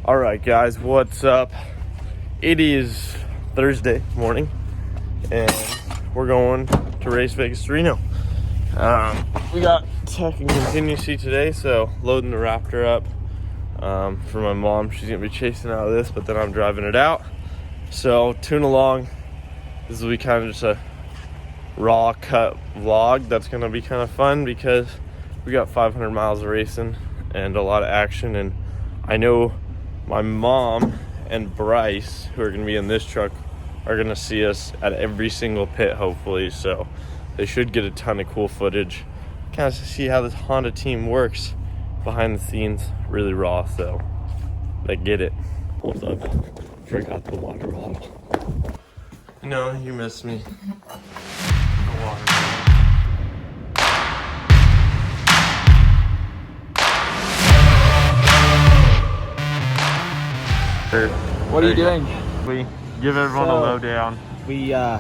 All right, guys, what's up? It is Thursday morning, and we're going to race Vegas to Reno. We got tech and contingency today, so loading the Raptor up for my mom. She's gonna be chasing out of this, but then I'm driving it out. So tune along. This will be kind of just a raw cut vlog that's gonna be kind of fun because we got 500 miles of racing and a lot of action, and I know my mom and Bryce, who are going to be in this truck, are going to see us at every single pit, hopefully. So they should get a ton of cool footage. Kind of see how this Honda team works behind the scenes. Really raw, so they get it. Hold up. Forgot the water bottle. No, you missed me. The water bottle. What are you doing? We give everyone a lowdown. We're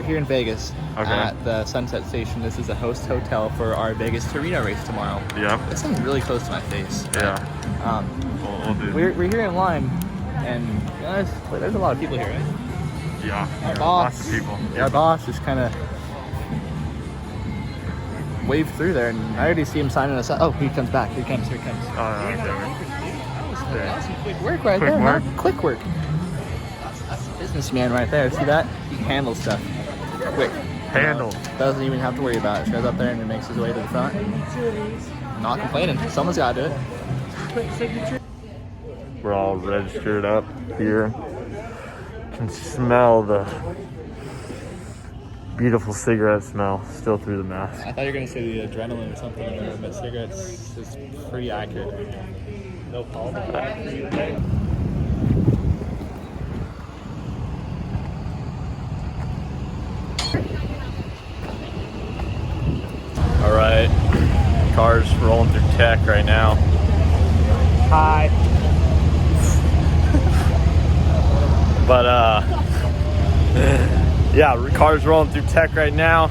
here in Vegas at the Sunset Station. This is a host hotel for our Vegas to Reno race tomorrow. Yeah. It's something really close to my face. Yeah. We'll do. We're here in line, and there's a lot of people here, right? Yeah. Our boss. Lots of people. Our boss just kind of waved through there, and I already see him signing us up. Oh, he comes back. Here he comes. That was some quick work right there. Work. Huh? Quick work. That's a businessman right there. See that? He handles stuff quick. Doesn't even have to worry about it. Goes up there and he makes his way to the front. Not complaining. Someone's got to do it. We're all registered up here. Can smell the beautiful cigarette smell still through the mask. I thought you were going to say the adrenaline or something, but cigarettes is pretty accurate. No problem. All right, cars rolling through tech right now. Hi. But yeah, cars rolling through tech right now.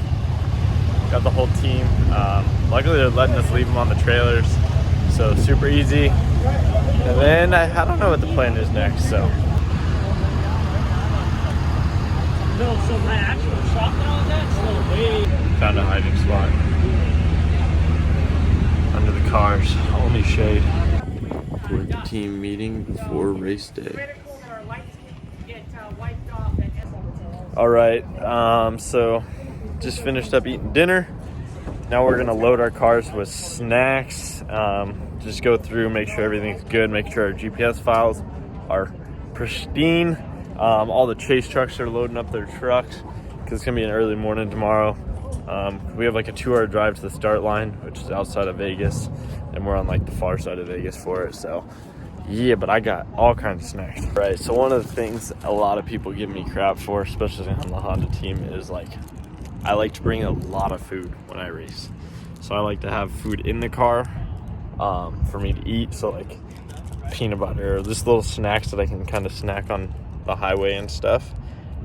Got the whole team. Luckily they're letting us leave them on the trailers, so super easy. And then I don't know what the plan is next, so. No, so my actual shot now is that so way. Found a hiding spot. Under the cars, only shade. We're at the team meeting before race day. All right, so just finished up eating dinner. Now we're gonna load our cars with snacks. Just go through, make sure everything's good, make sure our GPS files are pristine. All the chase trucks are loading up their trucks because it's gonna be an early morning tomorrow. We have like a 2-hour drive to the start line, which is outside of Vegas, and we're on like the far side of Vegas for it. So yeah, but I got all kinds of snacks. Right, so one of the things a lot of people give me crap for, especially on the Honda team, is like I like to bring a lot of food when I race. So I like to have food in the car for me to eat. So like peanut butter or just little snacks that I can kind of snack on the highway and stuff.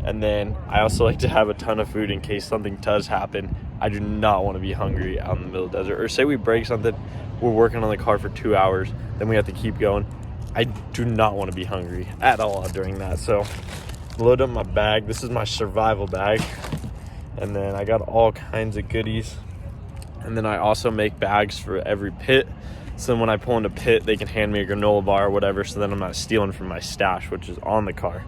And then I also like to have a ton of food in case something does happen. I do not want to be hungry out in the middle of the desert. Or say we break something, we're working on the car for 2 hours, then we have to keep going. I do not want to be hungry at all during that. So load up my bag. This is my survival bag. And then I got all kinds of goodies. And then I also make bags for every pit. So then when I pull into pit, they can hand me a granola bar or whatever. So then I'm not stealing from my stash, which is on the car.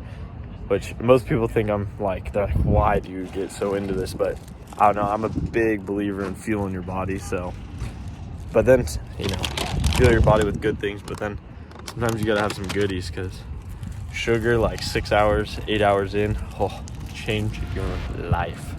Which most people think they're like, why do you get so into this? But I don't know, I'm a big believer in fueling your body. So, but then, fuel your body with good things. But then sometimes you gotta have some goodies because sugar, like 6 hours, 8 hours in, change your life.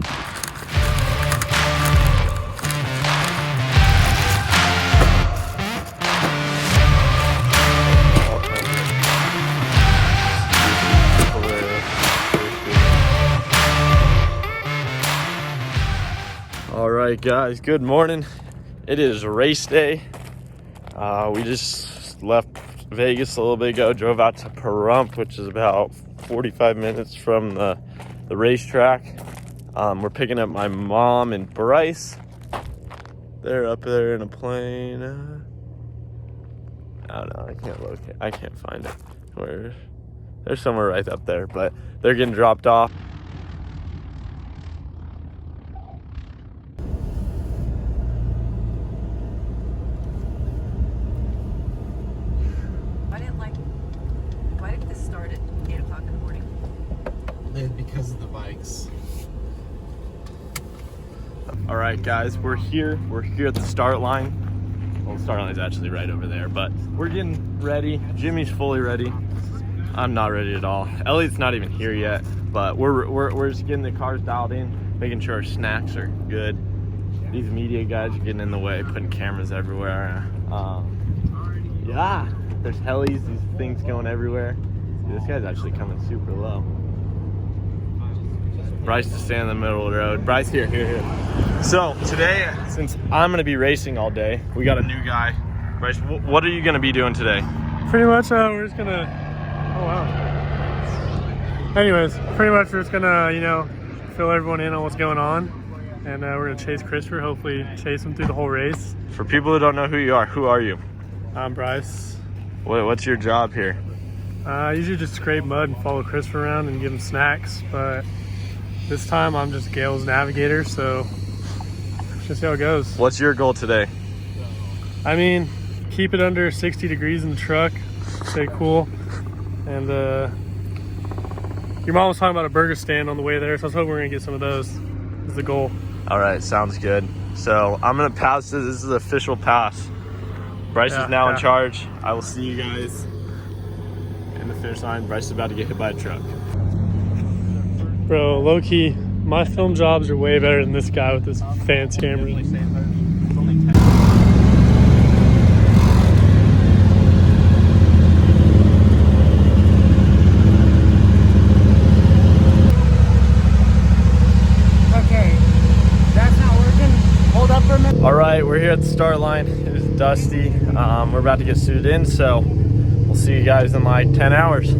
All right, guys, good morning. It is race day. We just left Vegas a little bit ago, drove out to Pahrump, which is about 45 minutes from the racetrack. We're picking up my mom and Bryce. They're up there in a plane. I don't know. I can't locate. I can't find it. Where? There's somewhere right up there, but they're getting dropped off. Why did this start at 8 o'clock in the morning? Because of the bikes. All right, guys, we're here. We're here at the start line. Well, the start line's actually right over there, but we're getting ready. Jimmy's fully ready. I'm not ready at all. Elliot's not even here yet, but we're just getting the cars dialed in, making sure our snacks are good. These media guys are getting in the way, putting cameras everywhere. Yeah, there's helis, these things going everywhere. Dude, this guy's actually coming super low. Bryce is standing in the middle of the road. Bryce, here. So today, since I'm gonna be racing all day, we got a new guy. Bryce, what are you gonna be doing today? Pretty much, we're just gonna. Oh wow. Anyways, pretty much we're just gonna, fill everyone in on what's going on, and we're gonna chase Christopher. Hopefully, chase him through the whole race. For people who don't know who you are, who are you? I'm Bryce. What's your job here? I usually just scrape mud and follow Christopher around and give him snacks, but this time I'm just Gail's navigator, so let's just see how it goes. What's your goal today? I mean, keep it under 60 degrees in the truck, stay cool, and your mom was talking about a burger stand on the way there, so I was hoping we we're gonna get some of those. Is the goal. All right, sounds good. So I'm gonna pass this. This is the official pass. Bryce is now in charge. I will see you guys in the finish line. Bryce is about to get hit by a truck. Bro, low-key, my film jobs are way better than this guy with this fancy camera. Okay, that's not working. Hold up for a minute. All right, we're here at the start line. It is dusty. We're about to get suited in, so we'll see you guys in like 10 hours.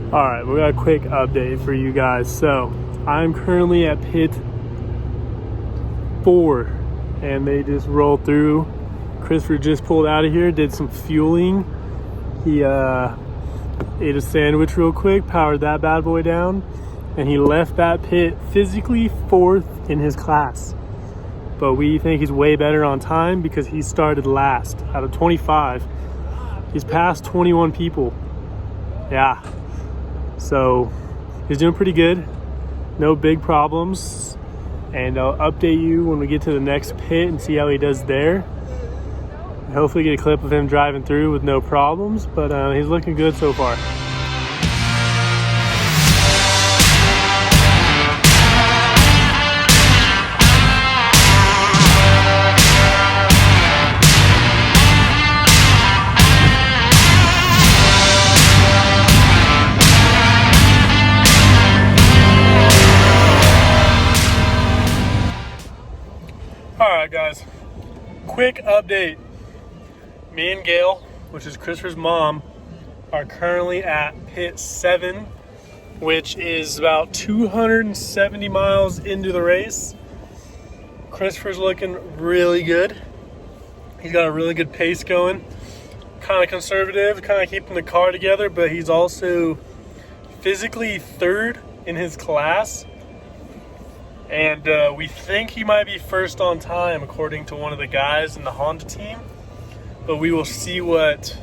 Alright, we got a quick update for you guys. So, I'm currently at pit 4, and they just rolled through. Christopher just pulled out of here, did some fueling. He ate a sandwich real quick, powered that bad boy down, and he left that pit physically 4th in his class. But we think he's way better on time because he started last out of 25. He's passed 21 people. Yeah. So he's doing pretty good. No big problems. And I'll update you when we get to the next pit and see how he does there. And hopefully get a clip of him driving through with no problems. But he's looking good so far. Alright guys, quick update. Me and Gail, which is Christopher's mom, are currently at pit 7, which is about 270 miles into the race. Christopher's looking really good. He's got a really good pace going. Kind of conservative, kind of keeping the car together, but he's also physically 3rd in his class. And we think he might be 1st on time, according to one of the guys in the Honda team. But we will see what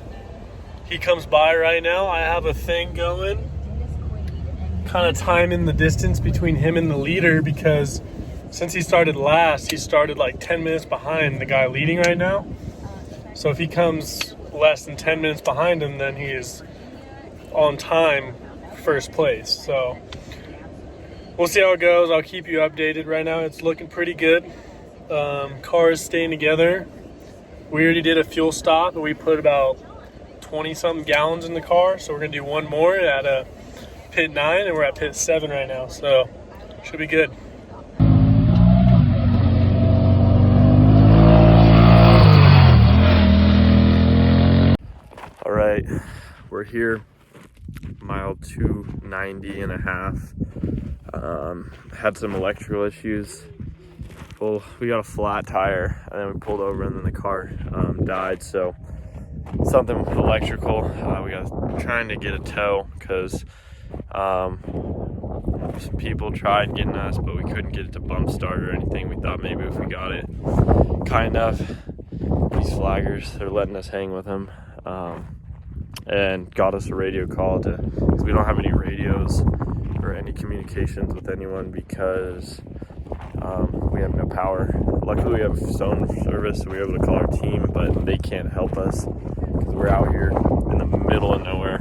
he comes by right now. I have a thing going, kind of timing the distance between him and the leader, because since he started last, he started like 10 minutes behind the guy leading right now. So if he comes less than 10 minutes behind him, then he is on time first place. So we'll see how it goes. I'll keep you updated. Right now it's looking pretty good. Car is staying together. We already did a fuel stop, and we put about 20-something gallons in the car. So we're going to do one more at pit 9, and we're at pit 7 right now. So should be good. All right, we're here, mile 290 and a half. Had some electrical issues. Well, we got a flat tire, and then we pulled over, and then the car died. So something with electrical. We got trying to get a tow because some people tried getting us, but we couldn't get it to bump start or anything. We thought maybe if we got it kind of, these flaggers, they're letting us hang with them. And got us a radio call because we don't have any radios or any communications with anyone because we have no power. Luckily we have phone service, so we're able to call our team, but they can't help us because we're out here in the middle of nowhere.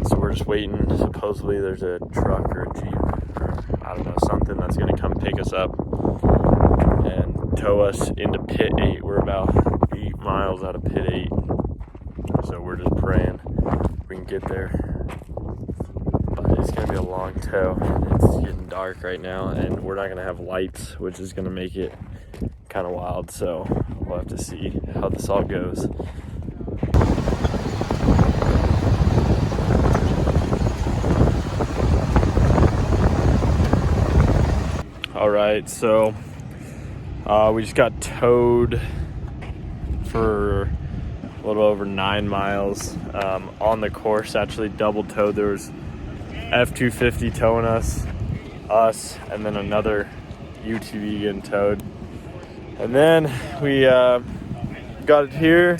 So we're just waiting. Supposedly there's a truck or a Jeep or I don't know, something that's gonna come pick us up and tow us into pit 8. We're about 8 miles out of pit 8. So we're just praying we can get there. But it's gonna be a long tow. It's getting dark right now, and we're not gonna have lights, which is gonna make it kind of wild. So we'll have to see how this all goes. All right, so we just got towed for a little over 9 miles on the course. Actually double towed. There was F-250 towing us, and then another UTV getting towed. And then we got it here.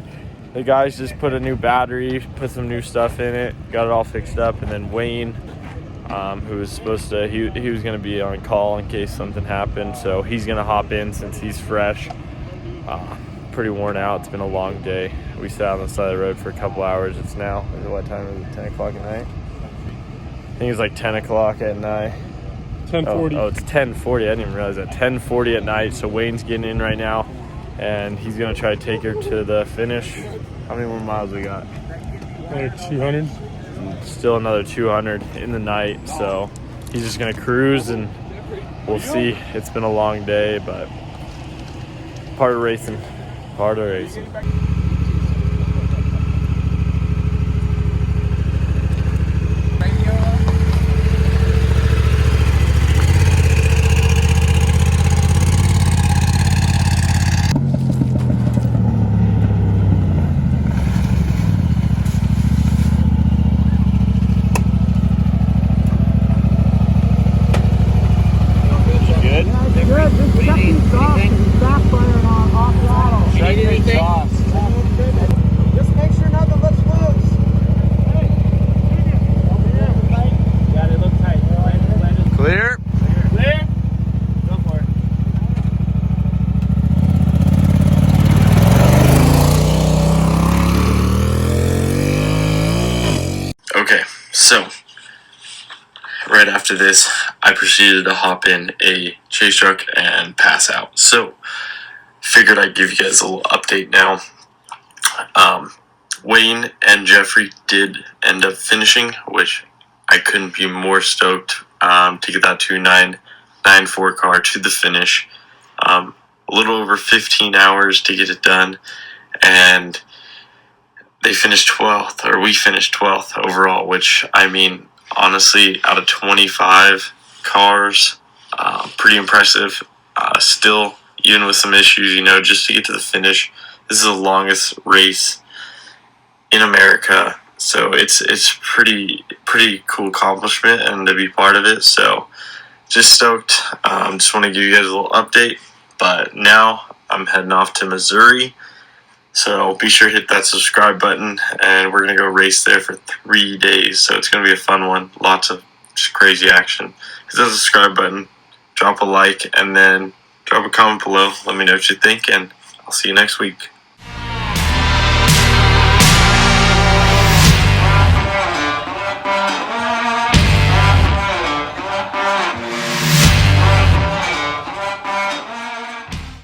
The guys just put a new battery, put some new stuff in it, got it all fixed up. And then Wayne, who was supposed to, he was going to be on call in case something happened. So he's going to hop in since he's fresh. Pretty worn out. It's been a long day. We sat on the side of the road for a couple hours. It's now, what time is it? 10 o'clock at night? I think it's like 10 o'clock at night. 10:40. Oh, it's 10:40. I didn't even realize that. 10:40 at night. So Wayne's getting in right now, and he's going to try to take her to the finish. How many more miles we got? Another 200. Still another 200 in the night. So he's just going to cruise, and we'll see. It's been a long day, but part of racing. Part of racing. Okay, so right after this, I proceeded to hop in a chase truck and pass out. So, figured I'd give you guys a little update now. Wayne and Jeffrey did end up finishing, which I couldn't be more stoked to get that 2994 car to the finish. A little over 15 hours to get it done, and they finished 12th, or we finished 12th overall, which, I mean, honestly, out of 25 cars, pretty impressive. Still, even with some issues, just to get to the finish. This is the longest race in America, so it's pretty cool accomplishment and to be part of it. So, just stoked. Just want to give you guys a little update. But now I'm heading off to Missouri. So be sure to hit that subscribe button, and we're going to go race there for 3 days. So it's going to be a fun one. Lots of just crazy action. Hit that subscribe button, drop a like, and then drop a comment below. Let me know what you think, and I'll see you next week.